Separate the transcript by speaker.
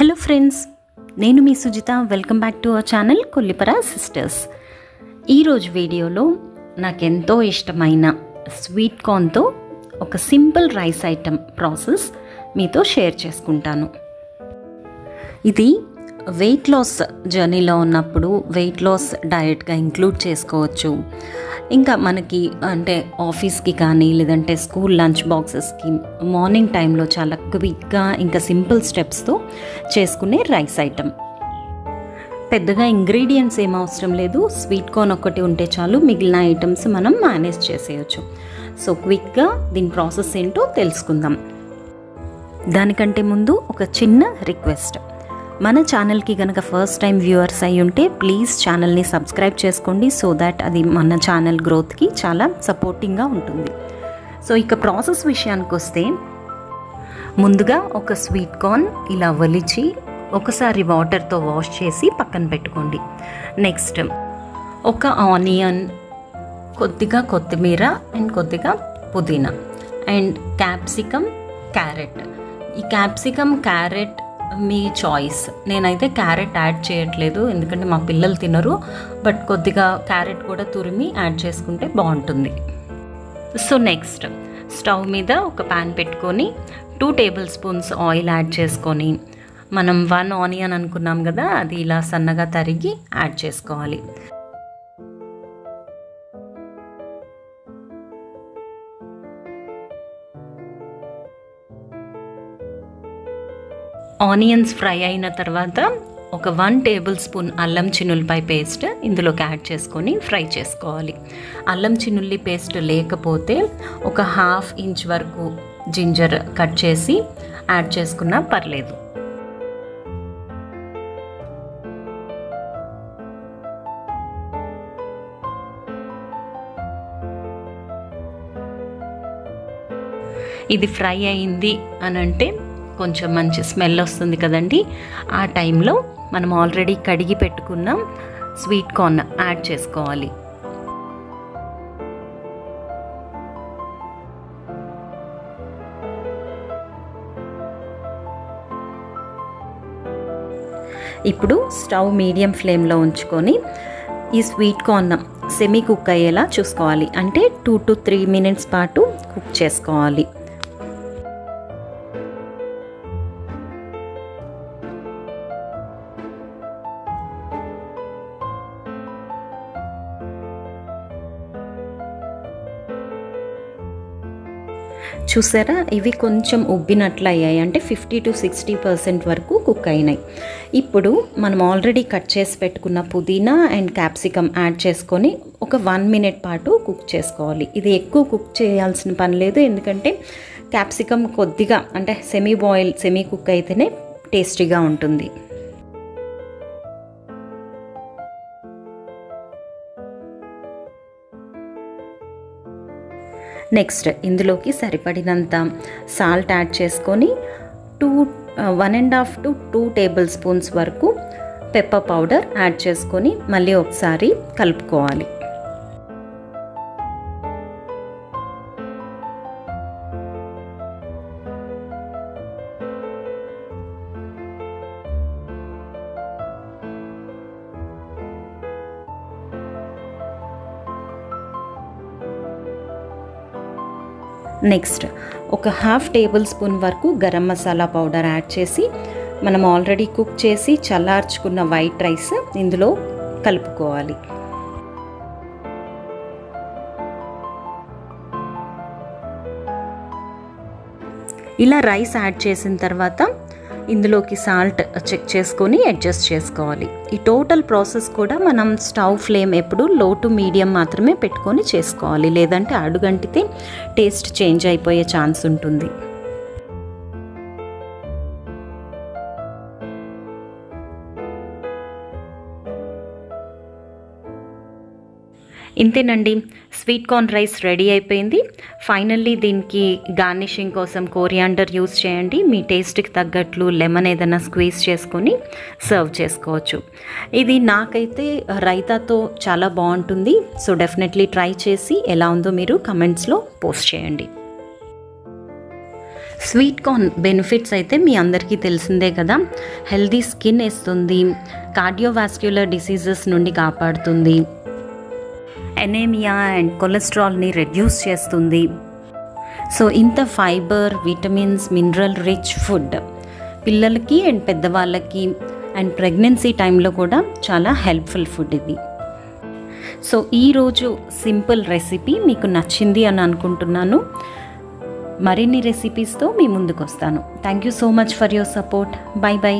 Speaker 1: Hello friends, నేను మీ Sujitha. Welcome back to our channel Kollipara sisters. ఈరోజు వీడియోలో నాకెంతో ఇష్టమైన స్వీట్ కార్న్తో ఒక సింపుల్ రైస్ ఐటెం ప్రాసెస్ మీతో షేర్ చేసుకుంటాను. ఇది వెయిట్ లాస్ జర్నీలో ఉన్నప్పుడు వెయిట్ లాస్ డయట్గా ఇంక్లూడ్ చేసుకోవచ్చు. ఇంకా మనకి అంటే ఆఫీస్కి కానీ లేదంటే స్కూల్ లంచ్ బాక్సెస్కి మార్నింగ్ టైంలో చాలా క్విక్గా ఇంకా సింపుల్ స్టెప్స్తో చేసుకునే రైస్ ఐటెం. పెద్దగా ఇంగ్రీడియంట్స్ ఏం అవసరం లేదు. స్వీట్ కార్న్ ఒక్కటి ఉంటే చాలు, మిగిలిన ఐటమ్స్ మనం మేనేజ్ చేసేయచ్చు. సో క్విక్గా దీని ప్రాసెస్ ఏంటో తెలుసుకుందాం. దానికంటే ముందు ఒక చిన్న రిక్వెస్ట్. మన ఛానల్కి కనుక ఫస్ట్ టైం వ్యూవర్స్ అయి ఉంటే ప్లీజ్ ఛానల్ని సబ్స్క్రైబ్ చేసుకోండి, సో దాట్ అది మన ఛానల్ గ్రోత్కి చాలా సపోర్టింగ్గా ఉంటుంది. సో ఇక ప్రాసెస్ విషయానికి వస్తే, ముందుగా ఒక స్వీట్ కార్న్ ఇలా ఒలిచి ఒకసారి వాటర్తో వాష్ చేసి పక్కన పెట్టుకోండి. నెక్స్ట్ ఒక ఆనియన్, కొద్దిగా కొత్తిమీర అండ్ కొద్దిగా పుదీనా అండ్ క్యాప్సికమ్, క్యారెట్. ఈ క్యాప్సికమ్ క్యారెట్ మీ చాయిస్. నేనైతే క్యారెట్ యాడ్ చేయట్లేదు ఎందుకంటే మా పిల్లలు తినరు, బట్ కొద్దిగా క్యారెట్ కూడా తురిమి యాడ్ చేసుకుంటే బాగుంటుంది. సో నెక్స్ట్ స్టవ్ మీద ఒక ప్యాన్ పెట్టుకొని 2 టేబుల్ స్పూన్స్ ఆయిల్ యాడ్ చేసుకొని, మనం 1 ఆనియన్ అనుకున్నాం కదా, అది ఇలా సన్నగా తరిగి యాడ్ చేసుకోవాలి. ఆనియన్స్ ఫ్రై అయిన తర్వాత ఒక 1 టేబుల్ స్పూన్ అల్లం చిన్నుల్లిపాయ పేస్ట్ ఇందులోకి యాడ్ చేసుకొని ఫ్రై చేసుకోవాలి. అల్లం చిన్నుల్లి పేస్ట్ లేకపోతే ఒక 1/2 ఇంచ్ వరకు జింజర్ కట్ చేసి యాడ్ చేసుకున్నా పర్లేదు. ఇది ఫ్రై అయింది అని అంటే కొంచెం మంచి స్మెల్ వస్తుంది కదండి. ఆ టైంలో మనం ఆల్రెడీ కడిగి పెట్టుకున్న స్వీట్ కార్న్ యాడ్ చేసుకోవాలి. ఇప్పుడు స్టవ్ మీడియం ఫ్లేమ్లో ఉంచుకొని ఈ స్వీట్ కార్న్ సెమీ కుక్ అయ్యేలా చూసుకోవాలి. అంటే 2 to 3 మినిట్స్ పాటు కుక్ చేసుకోవాలి. చూసారా, ఇవి కొంచెం ఉబ్బినట్లు అయ్యాయి, అంటే 50 to 60% వరకు కుక్ అయినాయి. ఇప్పుడు మనం ఆల్రెడీ కట్ చేసి పెట్టుకున్న పుదీనా అండ్ క్యాప్సికమ్ యాడ్ చేసుకొని ఒక 1 మినిట్ పాటు కుక్ చేసుకోవాలి. ఇది ఎక్కువ కుక్ చేయాల్సిన పని లేదు, ఎందుకంటే క్యాప్సికమ్ కొద్దిగా అంటే సెమీ కుక్ అయితేనే టేస్టీగా ఉంటుంది. నెక్స్ట్ ఇందులోకి సరిపడినంత సాల్ట్ యాడ్ చేసుకొని 1.5 to 2 టేబుల్ స్పూన్స్ వరకు పెప్పర్ పౌడర్ యాడ్ చేసుకొని మళ్ళీ ఒకసారి కలుపుకోవాలి. నెక్స్ట్ ఒక 1/2 టేబుల్ స్పూన్ వరకు గరం మసాలా పౌడర్ యాడ్ చేసి మనం ఆల్రెడీ కుక్ చేసి చల్లార్చుకున్న వైట్ రైస్ ఇందులో కలుపుకోవాలి. ఇలా రైస్ యాడ్ చేసిన తర్వాత ఇందులోకి సాల్ట్ చెక్ చేసుకొని అడ్జస్ట్ చేసుకోవాలి. ఈ టోటల్ ప్రాసెస్ కూడా మనం స్టవ్ ఫ్లేమ్ ఎప్పుడు లో టు మీడియం మాత్రమే పెట్టుకొని చేసుకోవాలి, లేదంటే అడుగంటితే టేస్ట్ చేంజ్ అయిపోయే ఛాన్స్ ఉంటుంది. ఇంతేనండి, స్వీట్ కార్న్ రైస్ రెడీ అయిపోయింది. ఫైనల్లీ దీనికి గార్నిషింగ్ కోసం కోరియాండర్ యూస్ చేయండి. మీ టేస్ట్కి తగ్గట్లు లెమన్ ఏదైనా స్క్వీజ్ చేసుకొని సర్వ్ చేసుకోవచ్చు. ఇది నాకైతే రైతాతో చాలా బాగుంటుంది. సో డెఫినెట్లీ ట్రై చేసి ఎలా ఉందో మీరు కమెంట్స్లో పోస్ట్ చేయండి. స్వీట్ కార్న్ బెనిఫిట్స్ అయితే మీ అందరికీ తెలిసిందే కదా. హెల్దీ స్కిన్ ఇస్తుంది, కార్డియోవాస్క్యులర్ డిసీజెస్ నుండి కాపాడుతుంది, ఎనేమియా అండ్ కొలెస్ట్రాల్ని రెడ్యూస్ చేస్తుంది. సో ఇంత fibre, vitamins, mineral rich food పిల్లలకి అండ్ పెద్దవాళ్ళకి అండ్ ప్రెగ్నెన్సీ టైంలో కూడా చాలా హెల్ప్ఫుల్ ఫుడ్ ఇది. సో ఈరోజు సింపుల్ రెసిపీ మీకు నచ్చింది అని అనుకుంటున్నాను. మరిన్ని రెసిపీస్తో మీ ముందుకు వస్తాను. Thank you so much for your support. By by.